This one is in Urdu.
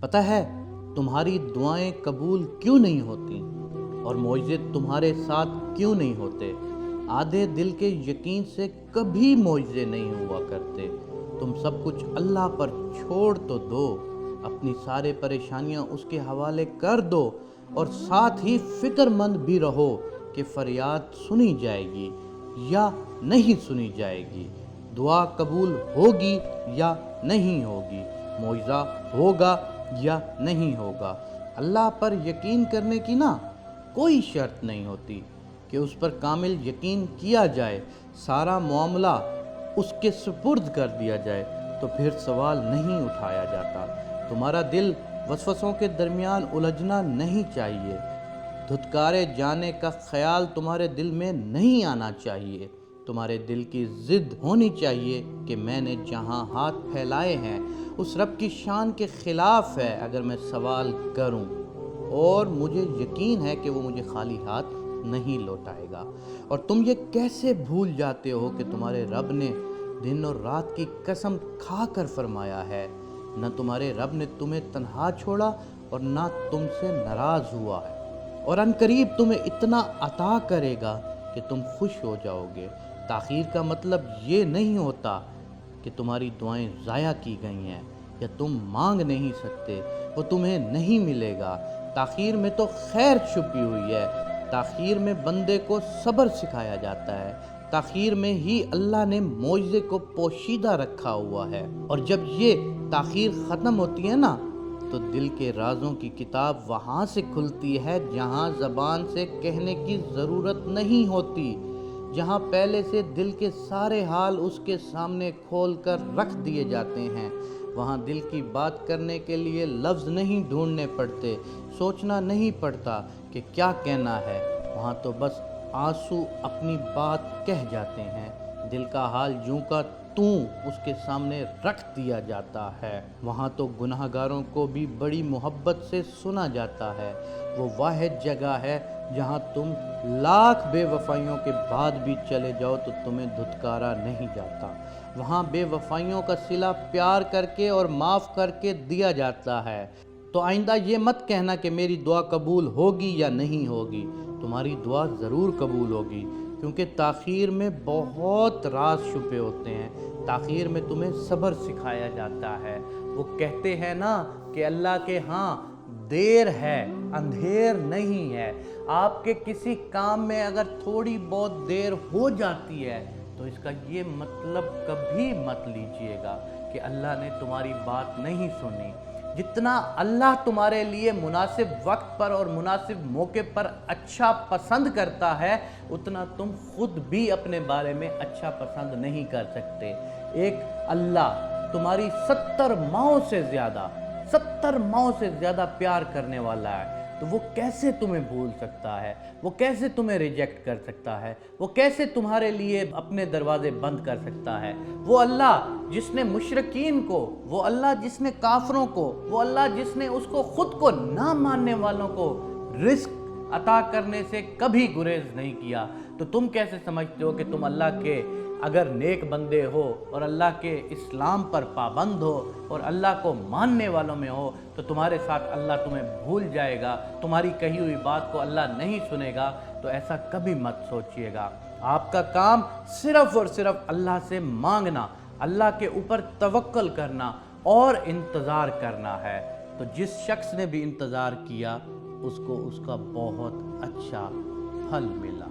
پتہ ہے تمہاری دعائیں قبول کیوں نہیں ہوتی اور معجزے تمہارے ساتھ کیوں نہیں ہوتے؟ آدھے دل کے یقین سے کبھی معجزے نہیں ہوا کرتے۔ تم سب کچھ اللہ پر چھوڑ تو دو، اپنی سارے پریشانیاں اس کے حوالے کر دو، اور ساتھ ہی فکر مند بھی رہو کہ فریاد سنی جائے گی یا نہیں سنی جائے گی، دعا قبول ہوگی یا نہیں ہوگی، معجزہ ہوگا یا نہیں ہوگا۔ اللہ پر یقین کرنے کی کوئی شرط نہیں ہوتی کہ اس پر کامل یقین کیا جائے، سارا معاملہ اس کے سپرد کر دیا جائے تو پھر سوال نہیں اٹھایا جاتا۔ تمہارا دل وسوسوں کے درمیان الجھنا نہیں چاہیے، دھتکارے جانے کا خیال تمہارے دل میں نہیں آنا چاہیے۔ تمہارے دل کی ضد ہونی چاہیے کہ میں نے جہاں ہاتھ پھیلائے ہیں اس رب کی شان کے خلاف ہے اگر میں سوال کروں، اور مجھے یقین ہے کہ وہ مجھے خالی ہاتھ نہیں لوٹائے گا۔ اور تم یہ کیسے بھول جاتے ہو کہ تمہارے رب نے دن اور رات کی قسم کھا کر فرمایا ہے، نہ تمہارے رب نے تمہیں تنہا چھوڑا اور نہ تم سے ناراض ہوا ہے، اور عنقریب تمہیں اتنا عطا کرے گا کہ تم خوش ہو جاؤ گے۔ تاخیر کا مطلب یہ نہیں ہوتا کہ تمہاری دعائیں ضائع کی گئی ہیں یا تم مانگ نہیں سکتے، وہ تمہیں نہیں ملے گا۔ تاخیر میں تو خیر چھپی ہوئی ہے، تاخیر میں بندے کو صبر سکھایا جاتا ہے، تاخیر میں ہی اللہ نے معجزے کو پوشیدہ رکھا ہوا ہے۔ اور جب یہ تاخیر ختم ہوتی ہے تو دل کے رازوں کی کتاب وہاں سے کھلتی ہے جہاں زبان سے کہنے کی ضرورت نہیں ہوتی، جہاں پہلے سے دل کے سارے حال اس کے سامنے کھول کر رکھ دیے جاتے ہیں۔ وہاں دل کی بات کرنے کے لیے لفظ نہیں ڈھونڈنے پڑتے، سوچنا نہیں پڑتا کہ کیا کہنا ہے، وہاں تو بس آنسو اپنی بات کہہ جاتے ہیں۔ دل کا حال جوں کا توں اس کے سامنے رکھ دیا جاتا ہے۔ وہاں تو گناہ گاروں کو بھی بڑی محبت سے سنا جاتا ہے۔ وہ واحد جگہ ہے جہاں تم لاکھ بے وفائیوں کے بعد بھی چلے جاؤ تو تمہیں دھتکارا نہیں جاتا۔ وہاں بے وفائیوں کا صلہ پیار کر کے اور معاف کر کے دیا جاتا ہے۔ تو آئندہ یہ مت کہنا کہ میری دعا قبول ہوگی یا نہیں ہوگی، تمہاری دعا ضرور قبول ہوگی، کیونکہ تاخیر میں بہت راز چھپے ہوتے ہیں۔ تاخیر میں تمہیں صبر سکھایا جاتا ہے۔ وہ کہتے ہیں کہ اللہ کے ہاں دیر ہے، اندھیر نہیں ہے۔ آپ کے کسی کام میں اگر تھوڑی بہت دیر ہو جاتی ہے تو اس کا یہ مطلب کبھی مت لیجئے گا کہ اللہ نے تمہاری بات نہیں سنی۔ جتنا اللہ تمہارے لیے مناسب وقت پر اور مناسب موقع پر اچھا پسند کرتا ہے، اتنا تم خود بھی اپنے بارے میں اچھا پسند نہیں کر سکتے۔ ایک اللہ تمہاری 70 ماؤں سے زیادہ پیار کرنے والا ہے، تو وہ کیسے تمہیں بھول سکتا ہے؟ وہ کیسے تمہیں ریجیکٹ کر سکتا ہے؟ وہ کیسے تمہارے لیے اپنے دروازے بند کر سکتا ہے؟ وہ اللہ جس نے مشرکین کو، وہ اللہ جس نے کافروں کو، وہ اللہ جس نے اس کو خود کو نہ ماننے والوں کو رزق عطا کرنے سے کبھی گریز نہیں کیا، تو تم کیسے سمجھتے ہو کہ تم اللہ کے اگر نیک بندے ہو اور اللہ کے اسلام پر پابند ہو اور اللہ کو ماننے والوں میں ہو تو تمہارے ساتھ اللہ تمہیں بھول جائے گا، تمہاری کہی ہوئی بات کو اللہ نہیں سنے گا؟ تو ایسا کبھی مت سوچئے گا۔ آپ کا کام صرف اور صرف اللہ سے مانگنا، اللہ کے اوپر توکل کرنا اور انتظار کرنا ہے۔ تو جس شخص نے بھی انتظار کیا اس کو اس کا بہت اچھا پھل ملا۔